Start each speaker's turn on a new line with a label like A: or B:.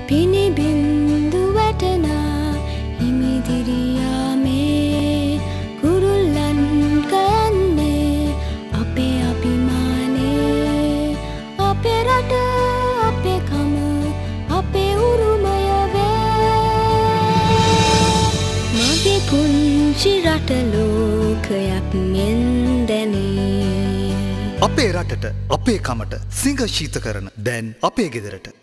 A: පිනිබින්දු වැටනා හිමිදිරියාමේ කුරුල්ලන් කයන්නේ අපේ අභිමානේ අපේ රට අපේ කම අපේ උරුමය වේ මගේ පුංචි රට ලෝකයක් මෙන් දැනේ
B: අපේ රටට අපේ කමට සිංහ ශීත කරන දැන් අපේ ගෙදරට